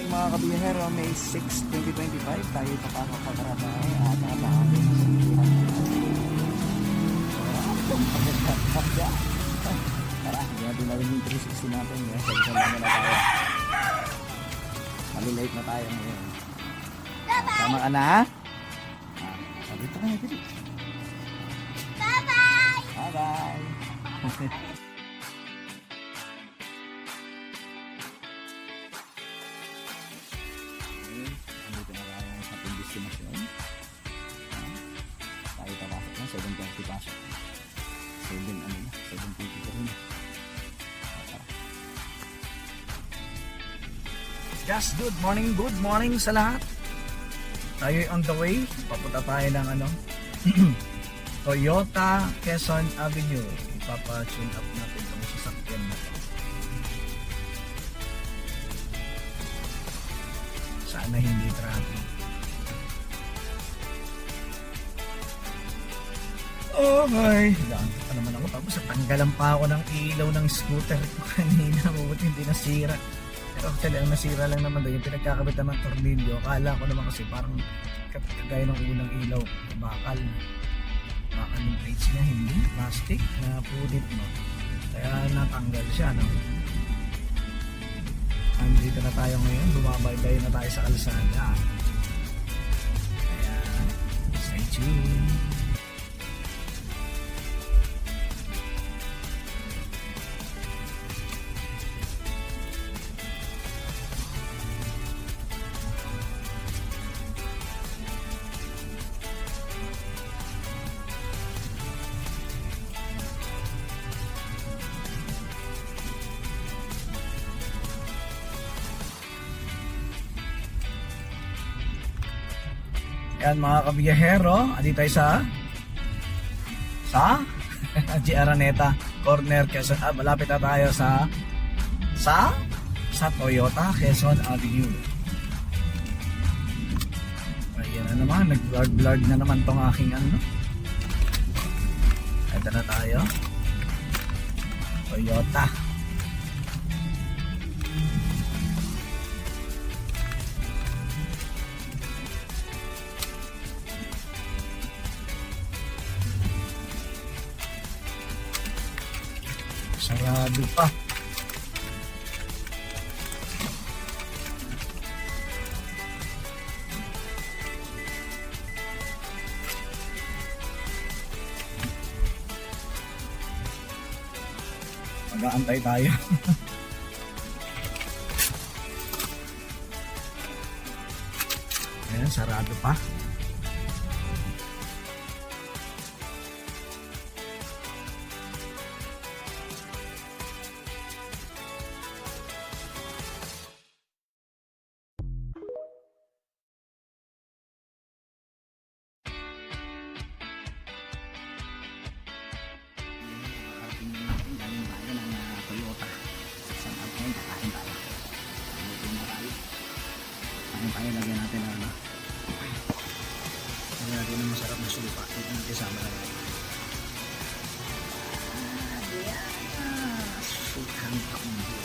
mga kabiyahero, May 6, 2025, tayo papasok sa trabaho at nakakabin sa buwan. Tara, hindi natin nawin yung 360 natin. Sa isang lang na tayo. Malilate na tayo ngayon. Tama ka na, ha? Dito ka na, dito. Bye-bye! Bye-bye! Andito na tayo sa ating destination. Tayo papasok na, 7:30 pasok. 7:20 pa rin. Just good morning sa lahat. Tayo on the way. Papunta tayo ng Toyota Quezon Avenue. Ipapa-tune up natin itong sasakyan na to. Sana hindi traffic. Okay. Gagawin pa naman ako. Tapos tanggalan pa ako ng ilaw ng scooter ko kanina. Mabuti hindi nasira. Pero actually ang nasira lang naman doon yung pinagkakabit ng tornilyo. Akala ko naman kasi parang kagaya ng unang ilaw. Bakal yung plates niya, hindi plastic na pudit mo, kaya natanggal siya, no? Andito na tayo ngayon, bumabaybay na tayo sa kalsada, kaya stay tuned. Yan mga kabiyahero, andito tayo sa G. Araneta Corner, Quezon. Malapit na tayo sa Toyota Quezon Avenue. Ayan na naman, nag-blurred na naman tong aking Ito na tayo, Toyota. Sarado pa. Mag-aantay tayo. Ayan, sarado pa. Tayo lagyan natin lagyan natin ng masarap na supa. Ito natin sama na natin. Sukang kambo.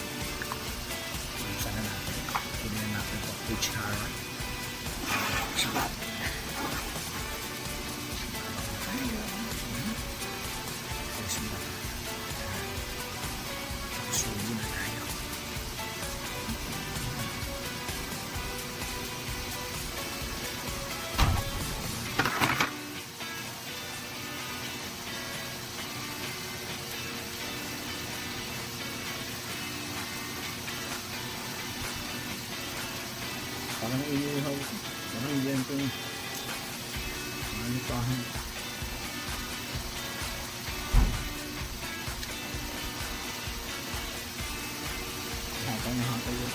Sana natin. Pilihan natin ito. Peach carrot. Sarap. Subo na tayo. Parang inihaw ko. Parang yan itong manipahan. Hatang na hatang yun.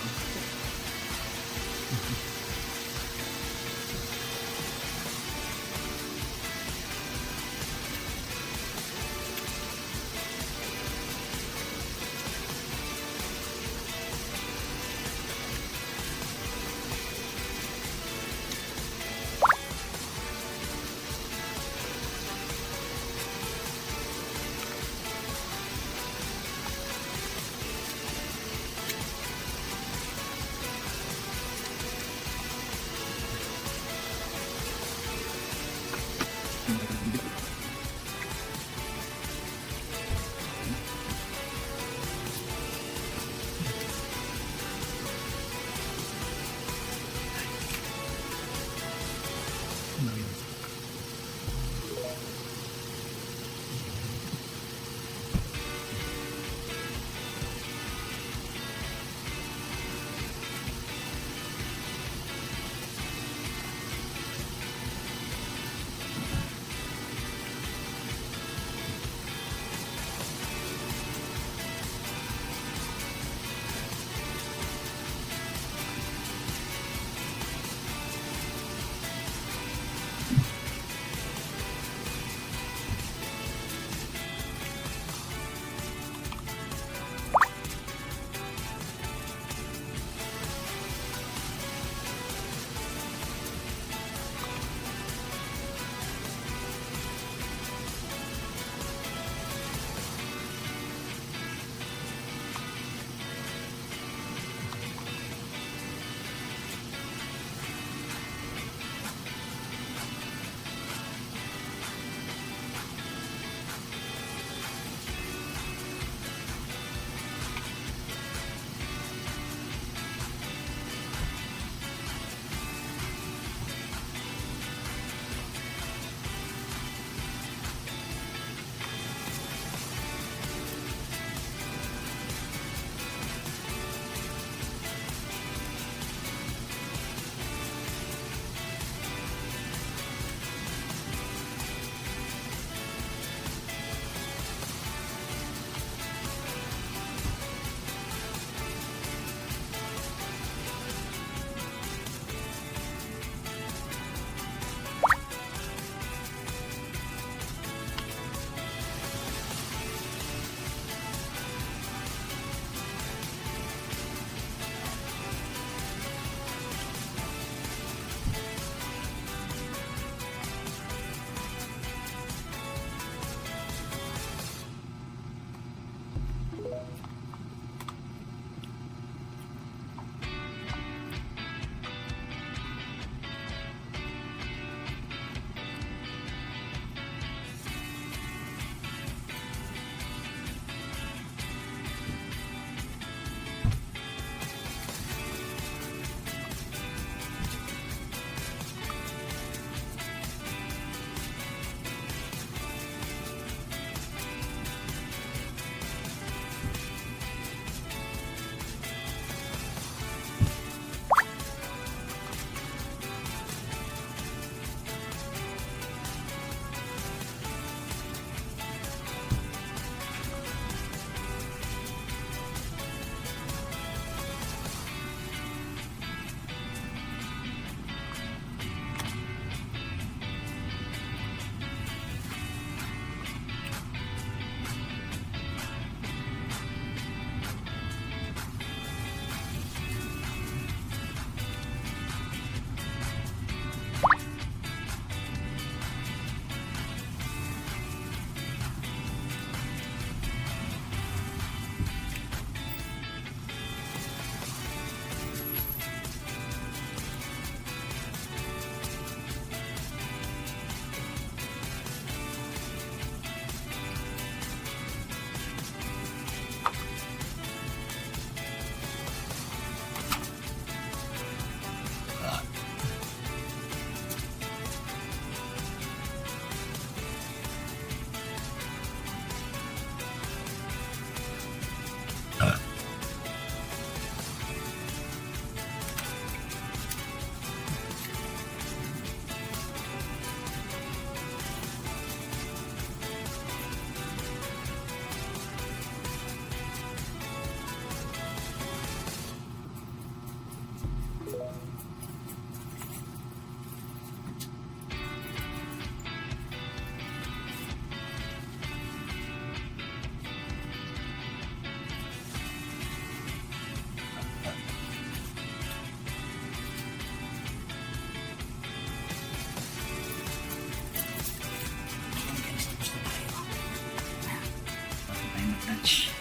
switch.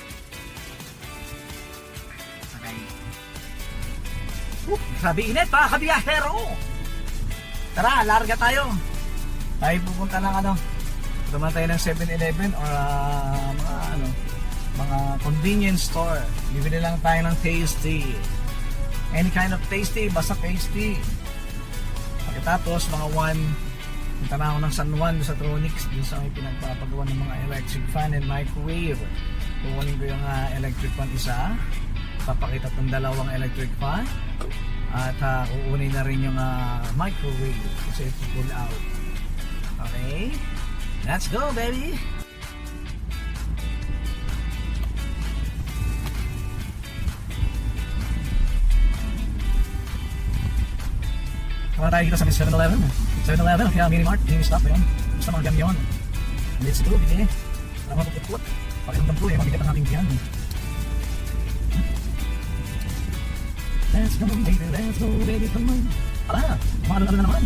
Okay. Grabe init pa, kabiyahero. Tara, larga tayo. Tayo pupunta ng pupunta tayo ng 7-Eleven or mga convenience store. Bibili lang tayo ng tasty. Any kind of tasty, basta tasty. Pagkatapos, mga 1, punta na ako ng San Juan sa Tronix, dun sa may pinagpapagawa ng mga electric fan and microwave. Kukunin ko yung electric fan isa, papakita ng dalawang electric fan, at kukunin na rin yung microwave kasi pull out. Okay, let's go baby! Para tayo dito sa 7-Eleven. 7-Eleven, kaya mini-mart, mini-stop yun. Basta mga ganyan yun. Let's go, bigay. Para mapuput-put. Pakiramdam ko mabigat ang ating tiyan. Let's go, baby, let's go, baby, come on. Ala, umakalala na naman.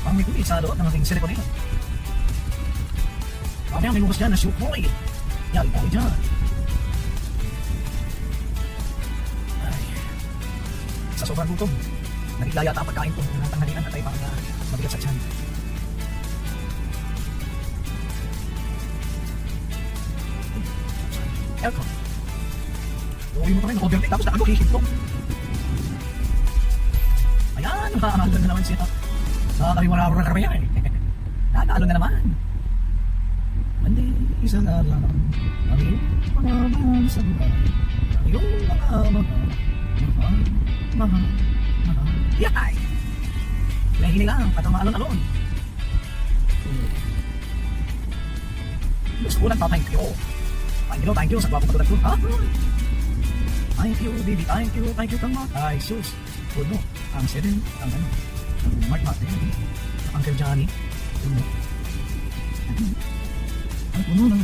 Parang may kulit sa doon ng ating silicone nito. Mamaya may lubos dyan na shoot boy. Yari tayo dyan. Ay, sa sobrang gutom. Nagigla yata ang pagkain ko ng tanghalian at ay parang mabigat sa tiyan. Aircon. Uwi mo pa rin, overtake tapos nakagukihintong. Ayan, nakakalo na naman siya. Nakakaliwala na kami yan. Nakakalo na naman. Mandi, isa na lang. Ang iyong mga mahal sa buhay. Ang iyong mga mahal. Yay! Lahinig lang, patang maalon-alon. Gusto ko lang thank you. Thank you sa gwapo katulad ko. Thank you, baby, thank you kang mga. Ay, sus. Puno, ang 7, ang Mark Martin, Uncle Johnny. Puno. Ang puno ng,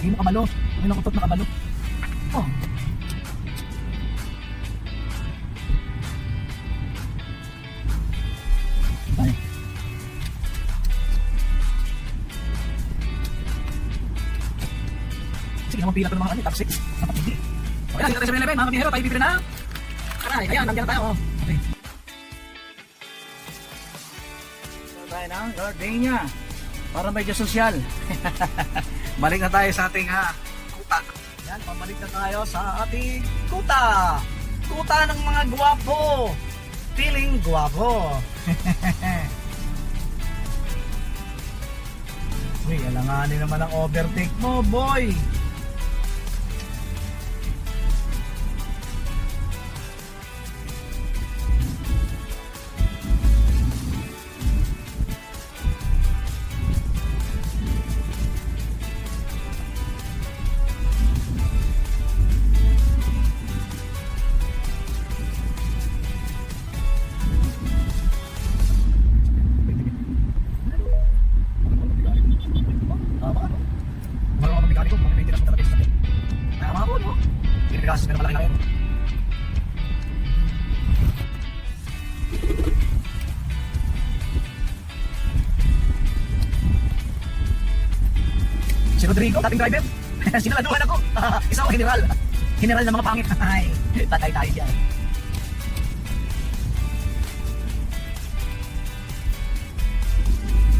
Ay, nakabalo. Ay, nakutot na kabalo. Oh. Ay. Sige naman pila ko ng mga top 6. Napapili. Okay na, dito tayo sa 7-Eleven. Mga kabihero, tayo bibili na. Aray, ayan, nandiyan na tayo. Okay. So, tayo na, gardenia. Para medyo sosyal. Balik na tayo sa ating kuta. Yan, pabalik na tayo sa ating kuta. Kuta ng mga gwapo. Feeling gwapo. Uy, alanganin naman ang overtake mo, boy. Kasi na malaki na yun. Si Rodrigo, dating driver. Sinaladuhan ako. Isa ako general. General ng mga pangit. Ay, tatay tayo dyan.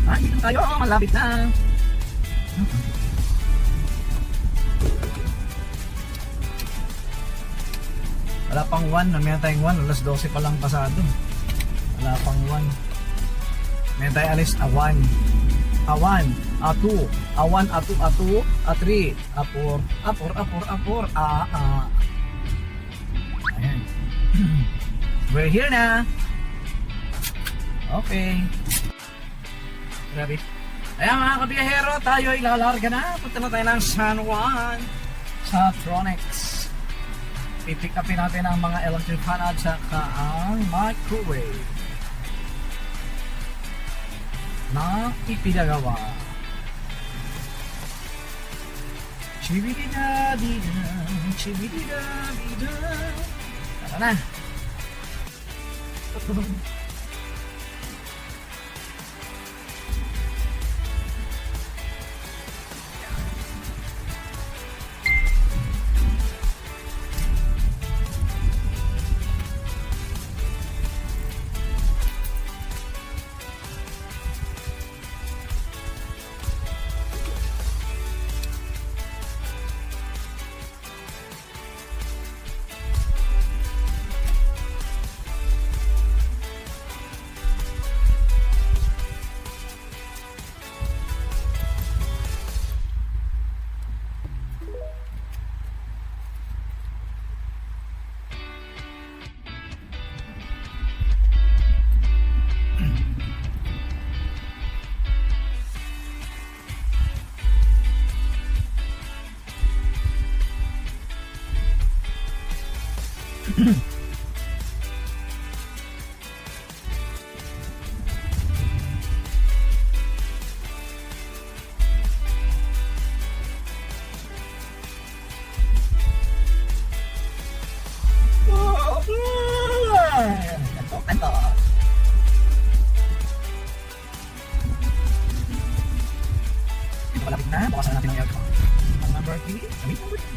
Ay, dito tayo. Malapit na. Wala pang 1, namaya tayong 1, alas 12 pa lang pasado. Wala pang 1. May tayo alis a 1, a 1, a 2, a 1, a 2, a 2, a 3, a 4, a 4, a 4, a 4, ayan. We're here na. Okay. Grabe. Ayan mga kabiyahero, tayo ay lalarga na. Punta na tayo ng San Juan sa Tronix. I-pick upin natin ang mga electric fan at saka ang microwave. na ipinagawa. Chibidida-dida, chibidida-dida. Tara na. Kanto. Ito malapit na, bukasan natin ang aircon. Ang number 3, kami number 3.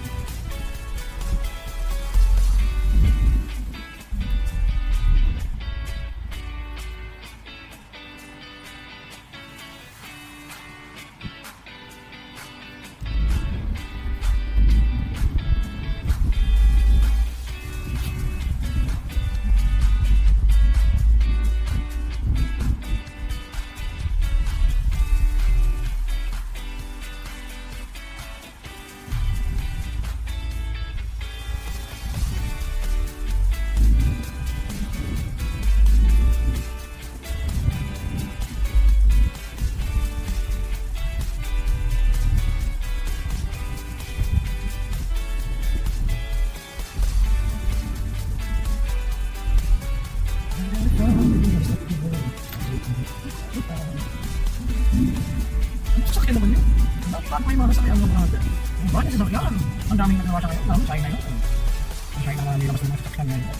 Sasakyan naman yun. Bakit may mga sasakyan ng mga bakit sasakyan? Ang daming nagawa sa kayo. Ang China yun. Ang China naman nila mas mga sasakyan ngayon.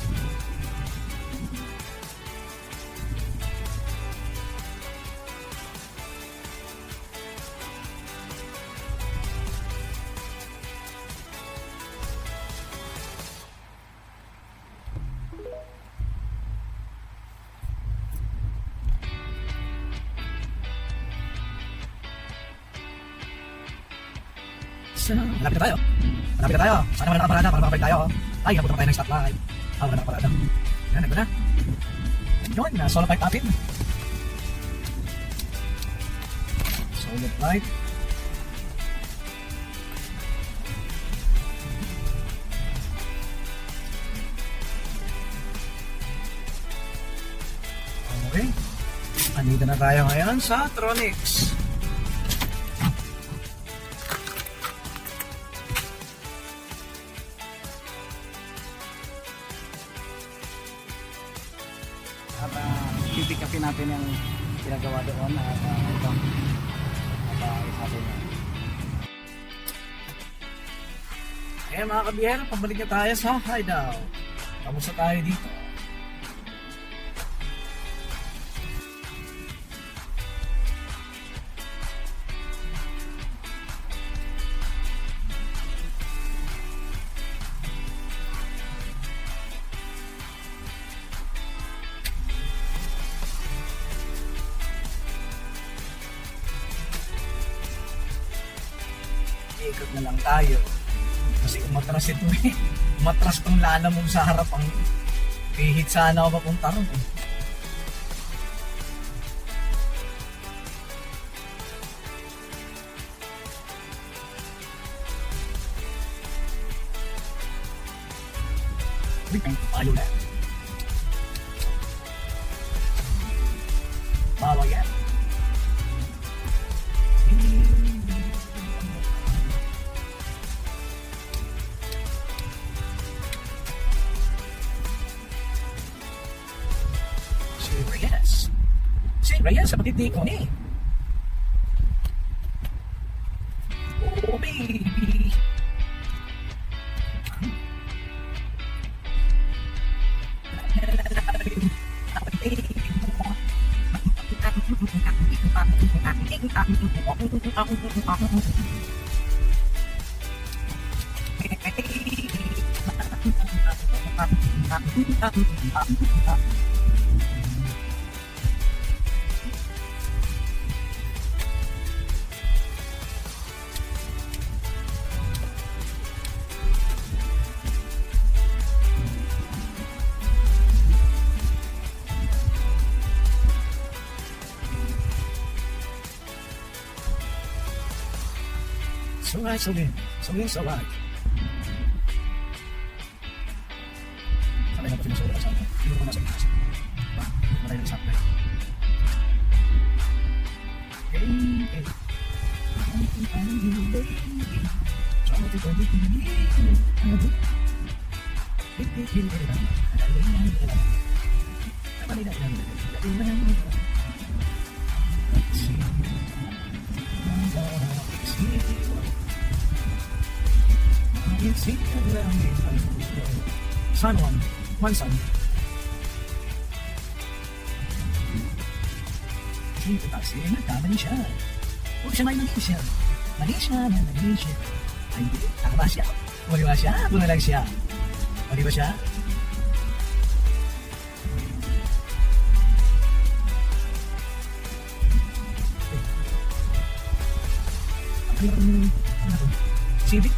Malapit na tayo. Malapit na tayo. Sana wala nakaparada para makapag tayo. Ay, napunta pa tayo ng stoplight. Wala nakaparada. Yan, nagpo na. Yun, solo pipe tapin. Solo pipe. Okay. Andito na tayo ngayon sa Tronics. At pipick upin natin yung pinagawa doon at ito at isasin na. Eh mga kabiyero, pabalik na tayo sa hideout. Kamusta tayo dito? Ikot na lang tayo kasi umatras ito eh. Umatras tong lana mo sa harap ang pihit sana ako papunta ron eh. Ayaw na bawal yan. Si Reyes, kapatid ni Connie. Sungay, sungay. Sungay, sungay. Sabay na po sinusulat sa akin. Hindi ko nasa ikas. Maray ng sakay. Son one son. Dito kasi nagkamali siya. Huwag siya may mali siya. Mali siya. Ay, tama ba siya? Mali ba siya? Ito na lang siya. Mali ba siya? Civic?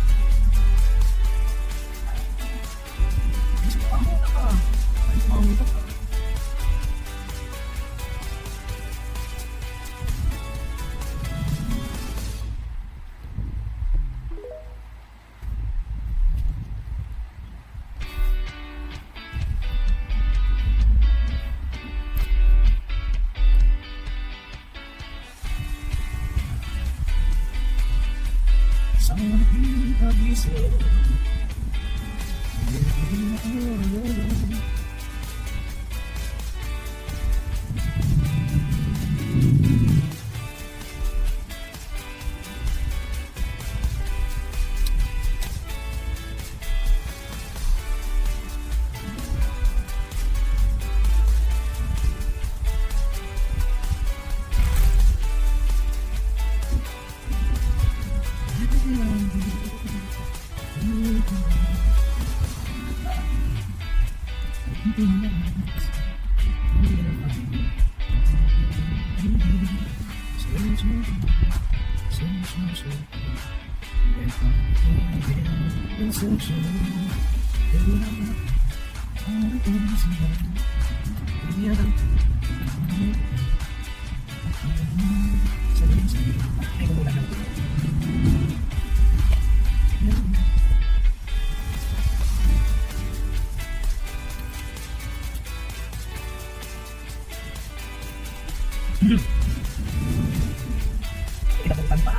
Itapuntan pa.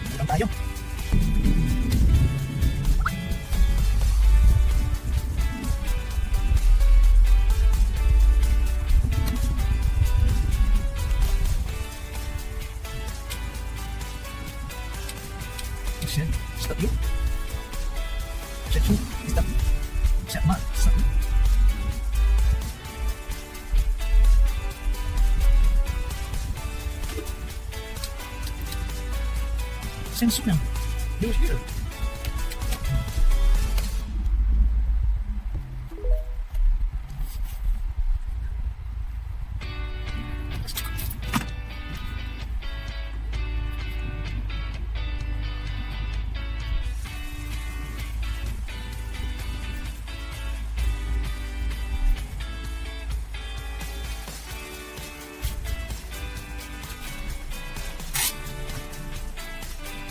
Itapuntan tayo. Stop you. Stop you. Stop. Stop. Stop. Sense lang. He was here.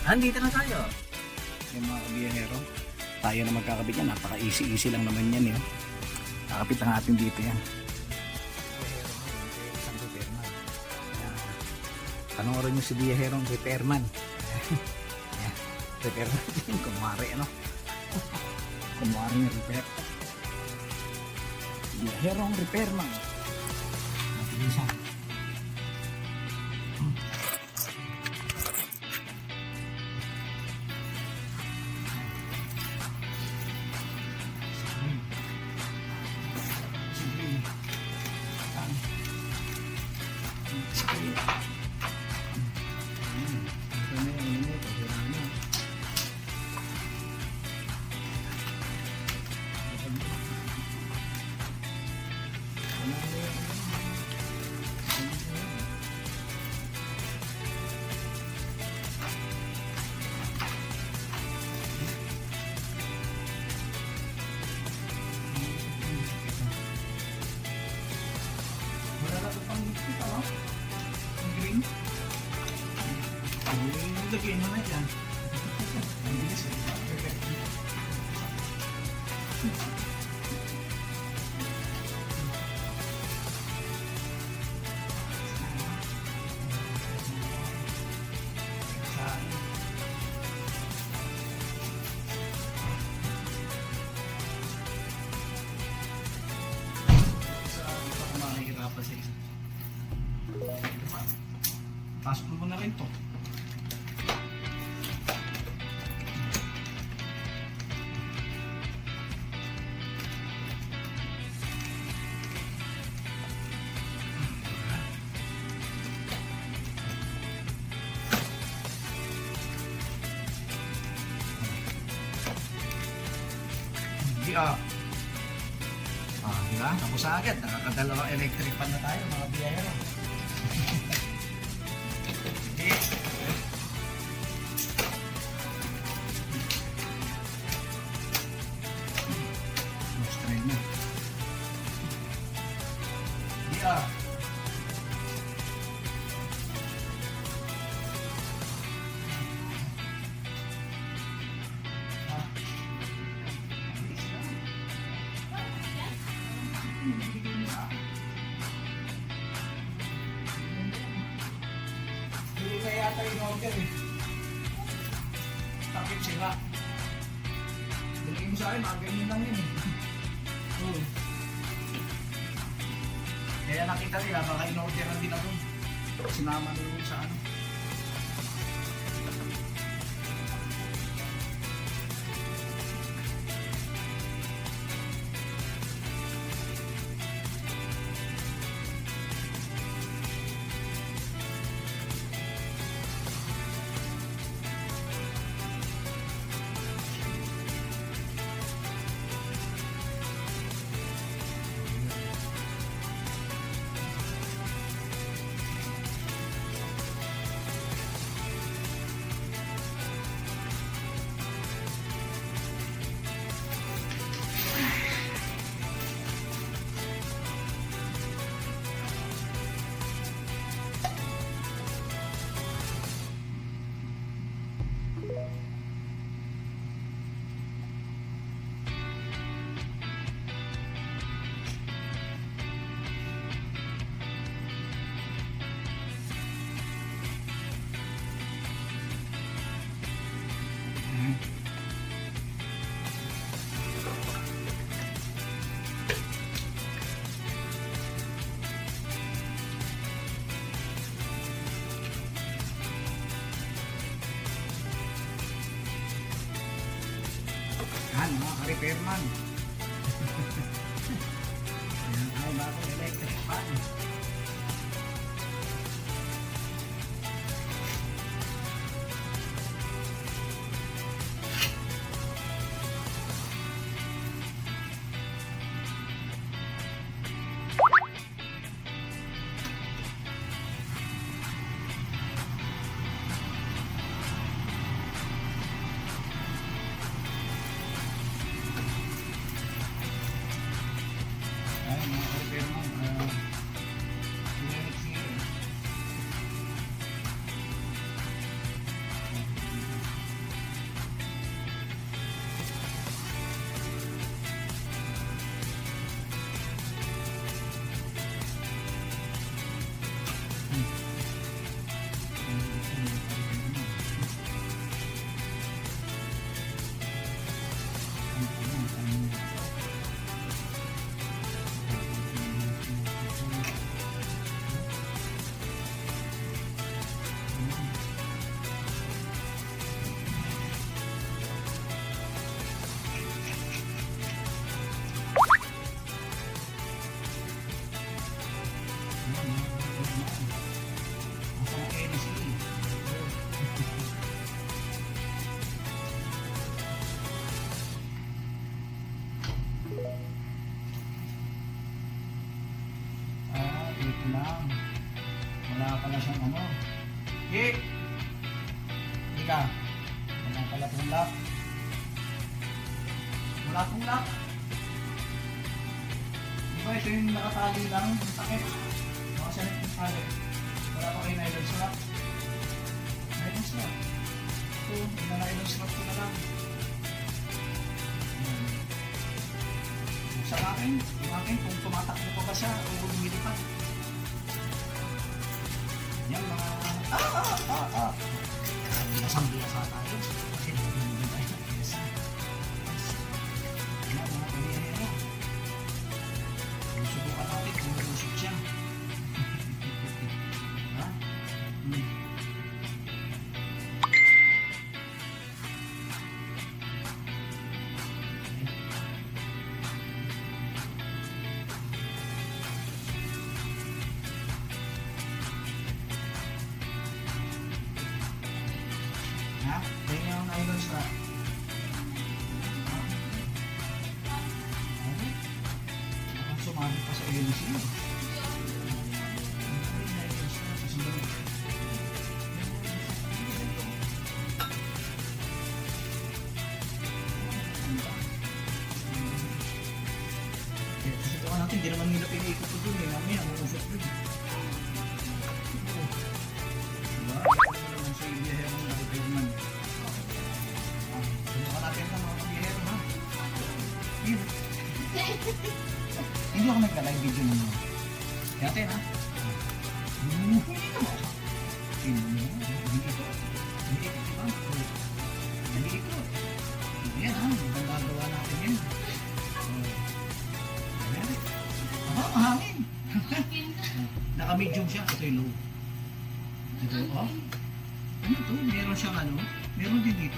Andito na tayo. Yung mga kabiyahero. Tayo na magkakabit yan. Napaka-easy lang naman yan. Yun. Kakapit na natin dito yan. Isang repairman. Panoorin nyo si biyaherong repairman. Repairman. Kumari ano. Kumari yung repair. Biyaherong repairman. Mabilisan. Susukiin mo na dyan. Ang bilis eh. Perfect. Makikirapan sa isa. Pasok mo na rin to. Hindi diba? Tapos agad, nakakadalawang electric pan na tayo, mga biyahero. Sige. Let's try na. Hindi Hindi na yata yung order eh. Takip sila. Bilhin mo sa akin, mga ganyan lang yun eh. Kaya nakita nila, baka in-order na din ako. Sinama nila sa ano. Yan, mga ka-repairman. Yan ay bagong electric fan. Ito lang. Wala pala siyang ano. Hik! Hika. Wala pala itong lock. Wala itong lock. Di ba ito yung nakatali lang? Ang sakit. Nakasalit yung tali. Wala pa kayo na-idol sa lock. Na-idol sa lock. ko. Nilalain strap ko na lang. Sa akin, kung tumatakbo pa ba siya o lumilipad. Yan mga... Masang-biyasa tayo. Kasi nagpapalagay tayo ng biyasa. Yan mga pabiyahero. Subukan natin kung malusog siya. Ha? Ha? Kaya nga ang nylon strap. Ang sumabit pa sa LC. Ito natin, hindi naman nila pinaikot ko dun eh. Mamaya, mausap dun. Diba? Ito naman sa biyahero na nakipagman. Subukan natin ito mga biyahero ha. Yun. Hindi ako nagka-live video ninyo. Yatin ha. Hindi ito. Diba? Hindi ito. Yan ha. Maganda gawa natin yun. Ayan. Mahangin. Naka-medium siya. Ito yung low. Ito, oh. Ano to? Meron siyang ano? Meron din dito.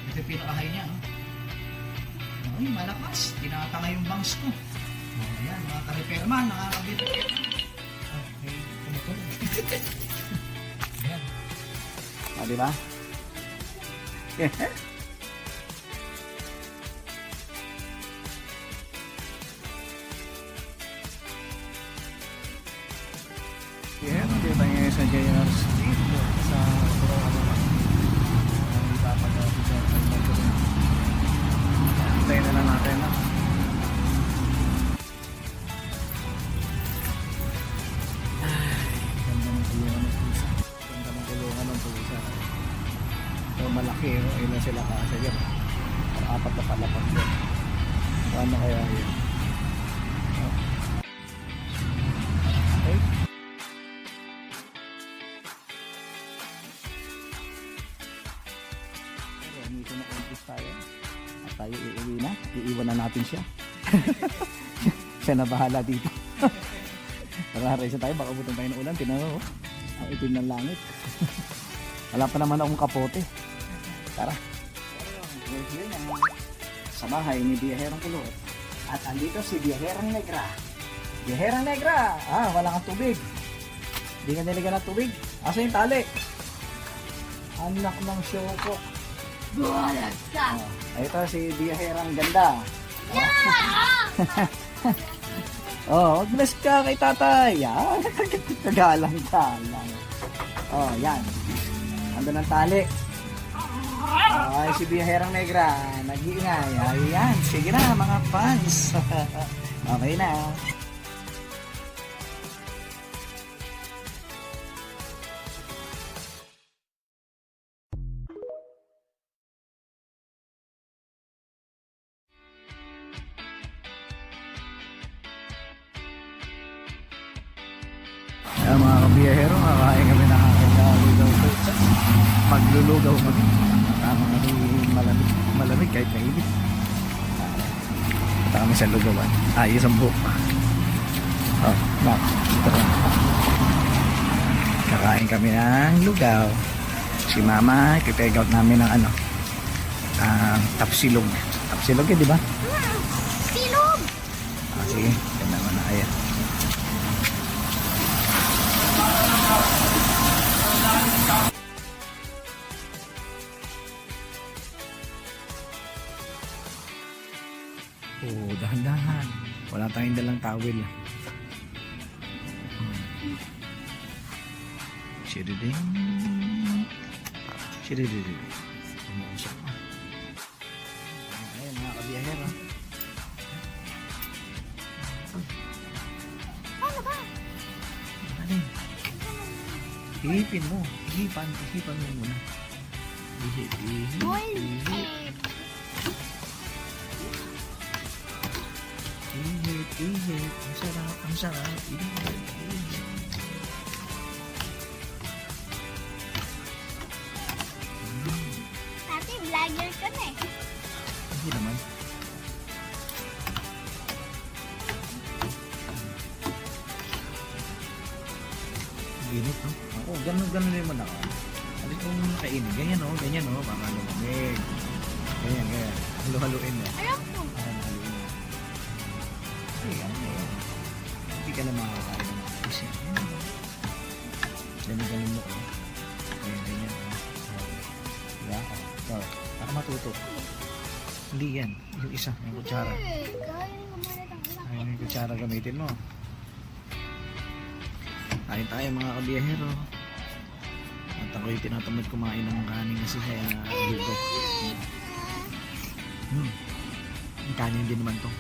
Ito yung pinaka-high niya. Oh. Ay, malakas. Tinatanga yung bangs ko. Oh, ayan, mga ka-repairman, nakakabit. Okay, tumutunog. Ayan. O, diba? Yeah, dito tayo sa JR Street sa ang ipapagawa sa tayo na lang natin na ganda ng kulungan ng pusa. Ganda ng kulungan ng pusa. So malaki, no? Ilan sila kasi dyan. Apat na palapat dyan. Paano kaya yun? Okay. Dito na umpis tayo. At tayo iuwi na. Iiwan na natin siya. Siya na bahala dito. Tara-resa tayo. Baka butang tayo ng ulan. Tinanong ko. Ang itim ng langit. Wala pa naman akong kapote. Tara. Sa bahay ni Biyaherang Kulot. At andito si Biyaherang Negra. Biyaherang Negra! Ah, wala kang tubig. Hindi ka niligan ng tubig. Asa yung tali? Anak ng syoko. Buwalag ka! Oh, ito si Biyaherang Ganda. Oh, bless ka kay tatay. Yan. Kagalang-galang. Oh, yan. Ando ng tali. Ay, si Biyaherang Negra. Nag-iingay. Ayan. Sige na, mga fans. Okay na. Ayan mga kabiyahero, kakain kami ng aking lugaw pizza. Maglulugaw kami. Tama kami malamig kahit mainit. Punta kami sa lugawan. Ayos ang buhok pa. Oh, bak. Ito ka. Kakain kami ng lugaw. Si mama, iti-take out namin ng ano. Tapsilog. Tapsilog yun, di ba? Silog! Sige, yan naman na. Ayan. Oh, dahan-dahan. Wala tayong dalang towel. Shiriding. Shiriding. Umuusap pa. Ayan, mga kabiyahero. Ano ba? Alin? Hihipin mo. Hihipan mo muna. Ihip, ihip, Boiled ihip. egg. Ihip, ihip. Ang sarap, ang sarap. Ihip, ihip. Ate, vlogger ka na eh. Hindi naman. Init, no? Oo, ganun din naman ako. Alis kung nakainit. Ganyan, no? Ganyan, no? Baka lumamig. Ganyan, ganyan. Halo-haluin mo. Alam ko. Haluin mo. Ayan, ayan. Hindi ka na makakain ng fish. Ganyan mo ko. Ganyan, ganyan. Diba? So, para matuto. Hindi yan. Yung isa, yung kutsara. Kaya kumalat ang anak. Ayun yung kutsara gamitin mo. Kain tayo mga kabiyahero. At ako'y tinatamad kumain ng kanin kasi kaya dito. Ang kanin din naman to.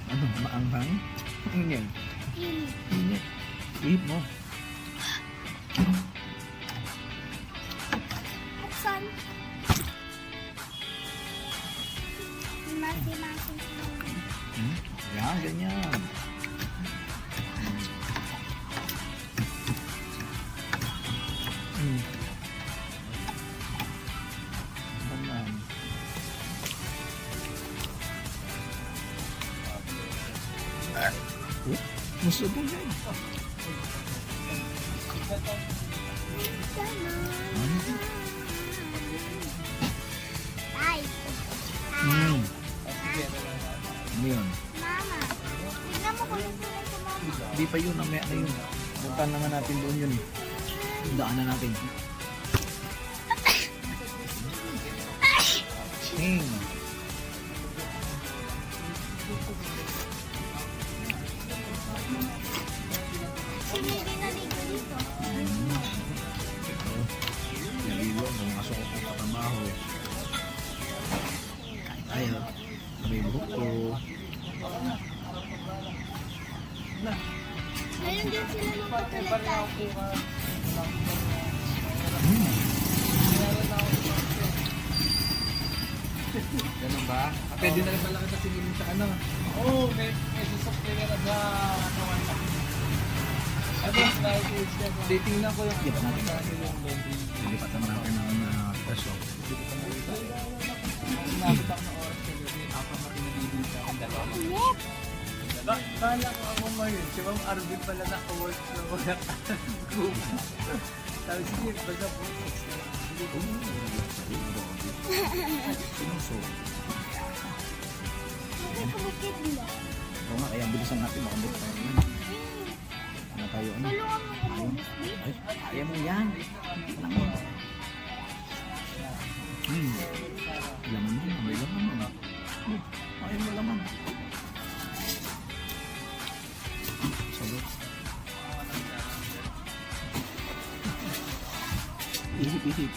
Ano? Maanghang? Ano yan? Init. Init. Ihip mo. Buksan. Masi-masi. Yan, ganyan. Ganyan. Masarap po yan. Ay. Mm. Ano yun? Mama. Tignan mo kung ano sa mama. Di pa yun, mamaya na yun. Puntahan naman natin doon yun. Daanan natin. Ting. Hindi naligo dito. Ito. Nalilo. Pumasok ako sa trabaho. Kain tayo. May buhok ko. Ngayon din sila magpatuloy tayo. Ganun ba? Pwede na rin pala kita sinilin sa ano? Oo, may susukli na sa kawan na. Ano yung slide is yan? Titingnan ko yung Lipat natin. yung laundry. Lipat naman natin ng peso. Inabot ako ng oras ko yun. Ako na pinabibili sa akin dalawa. Yep. Kala ko ako ngayon. Si Ma'am Arvin pala naka-work sa wala ka. Sabi sige, baga po. Sinuso. Magkakabukit nila. Oo nga, kaya bilisan natin. Makabot tayo yan. Ano tayo? Ano? Tulungan mo ko po, Miss B. Ay, kaya mo yan. Alam mo. Laman mo. May laman mo. Ayaw mo laman. Sagot. Ihip-ihip.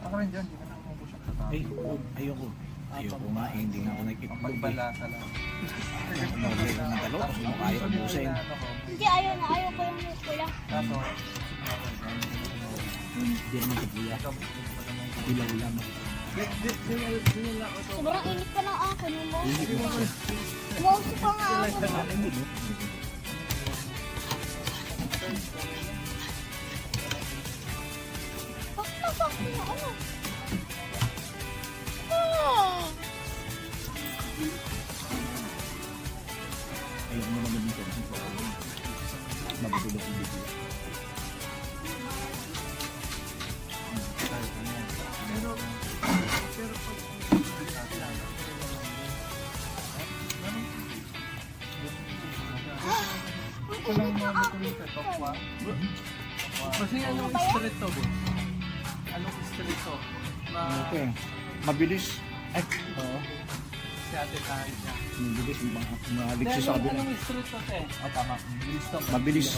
Ako rin dyan, hindi ka na umubos yung Ayoko. Ayoko nga, hindi nga ako nag-itlog. Pagbalasa lang. Umorder ko ng dalawa kasi mo kaya ubusin. Hindi, ayaw na. Ayaw ko yung kulang. Kaso, Hindi naman ito kuya. Ilaw lang. Sobrang init pa ng akin. Hindi ko kasi. Umuusok pa nga ako. Akin mo, no? Bakit nasakit na ano? Ah! Ayoko mo naman dito. Mabutulog yung dito. Ang init ng akin. kasi anong street to, boss? Anong street to? Okay. Mabilis. Ay, oo. Si ate tayo niya. Mabilis. Mabilis sa sabi na. Anong street to, te? Tama. Mabilis to. Mabilis.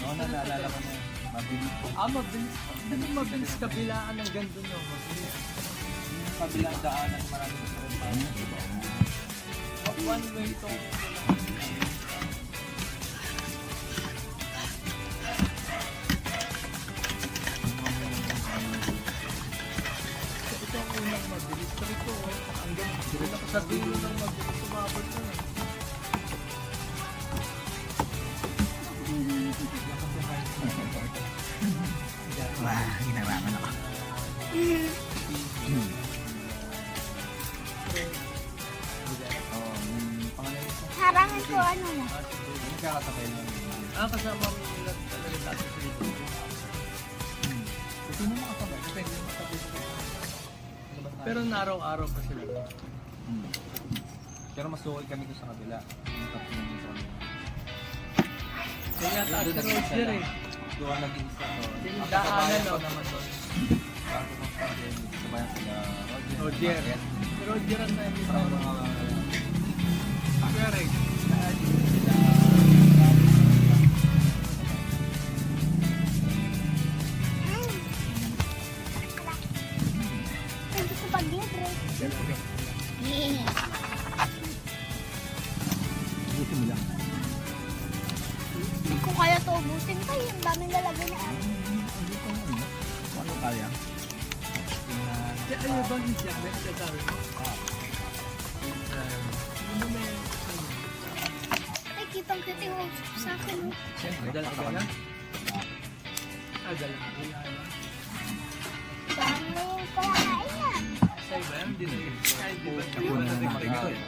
Oo, naalala ko na yan. Mabilis. Mabilis. Hindi mo mabilis kabilaan ng ganda nyo. Mabilis. Kabilang daanan maraming street. One way to. Ito ang unang mabilis. Pero ito, hanggang sa dulo ng mabilis, sumabot na yan. Wah, hinarangan ako. Harangan ko ano na. Nagkakasakay lang. Kasama mo yung talaga dati sa ito. Ito na makasabay. Depende yung makasabay sa ito. Pero naraw-araw pa sila. Pero mas okay kami doon sa kabila. Yung tatlo yung sa kabila. Kaya taas na Roger eh. Doon nag-iisa. Yung daanan no. Naman doon. Bago ng pandemic. Sabayan sila Roger. Roger ang na-iisa. Pero Hindi ko pag-libre. Buti mo lang. Hindi ko kaya to ubusin pa. Yung daming lalagay na ano. Kung ano kaya? ano ba siya? May sasabi ko. Ay, kitang-kita yung usok sa akin. Oh. Siyempre, dala ka na? Dala ka na. Saan mo yung palakain na? Sa iba yan, di na yun. Ay, di ba? Ako na naman ito eh.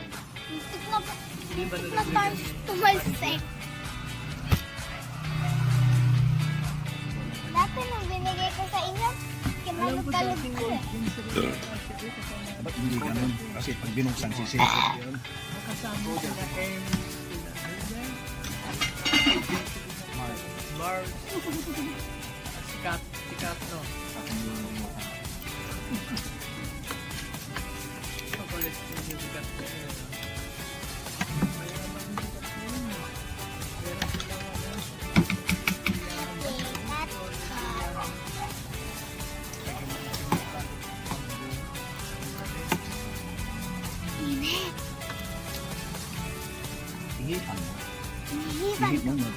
Muntik na pa. Di ba Muntik na tayo tumalsik. Dati nung binigay ko sa inyo, kinalog-talog ko eh. Ba't hindi ganun? Kasi pag binuksan, sisipot yun. Nakasama sila M. Mars. Sikat, no? Papalit ko yung sikat ko eh. Init. Hihipan. Hinihipan. Hihip mo mo.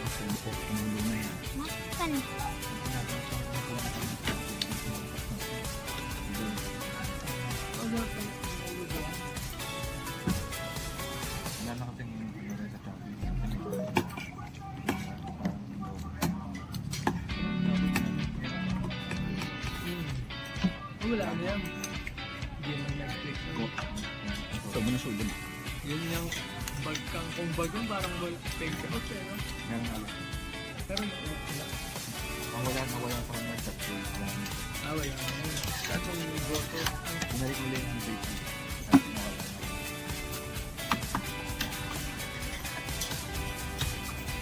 Tumulo na yan. Makan. Wala na yan. Hindi naman Netflix. Ito mo na sulod. Yun yung bagkang kung bagong parang wala take out eh, no? Pero wala. Ang wala sa kanya sa place lang. Wala na yun. Kaso yung goto. Binalik mo lang yung baby.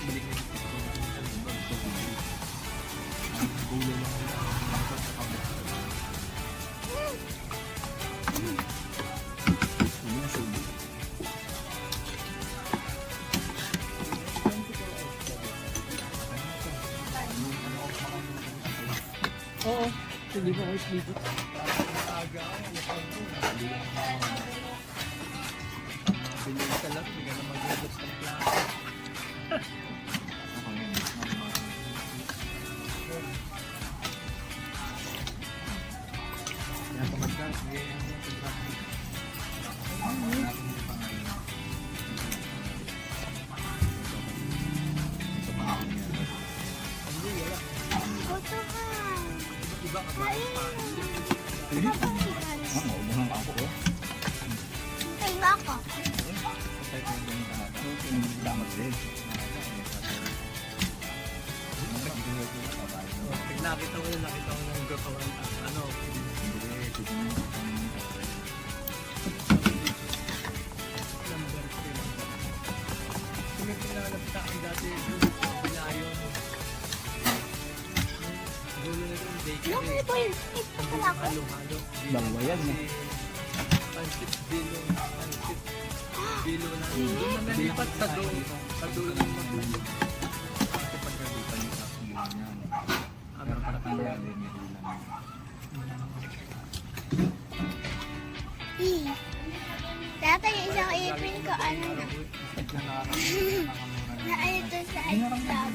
Balik na yung ang gulo lang sa kabit. Ito mo na sulod. Sige po, sige po. Bilhin ka lang, hindi ka na mag-redos ng plano. Ako yun. Kaya pagka, Kutuhan. Iba ka ba? maubuhan ako ko. Hintay nga ako. Damat din. Pag nakita ko yun, nakita ko ng gagawin ano, number 3. Kung may pinanap sa akin dati, binayon. Gulo na rin, daycare Yung eh. iba yun. Ito pala ako. Halo-halo. Dalawa yan, Kasi, pancit bilo na. Doon na nalipat sa doon. Sa dulo ng matulog. Kasi pagkagutan niya sa yun yan. Ano pa Kaya din may ulam. Dati yung isang ipin ko, ano na. Na ano to sa exam.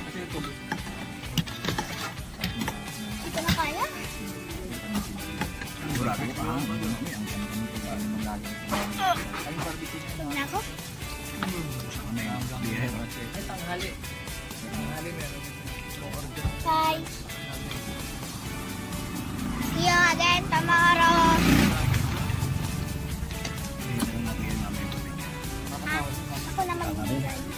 Kasi ito, Hindi ko na kaya. grabe ko pa. Ang ganda naman ang lagi ang barbecue niya. Tingnan ako. Ano yung beer? Ay, tanghali. Tanghali meron. Order. Bye. See you again tomorrow. Hindi na natin yung namin. Ako naman.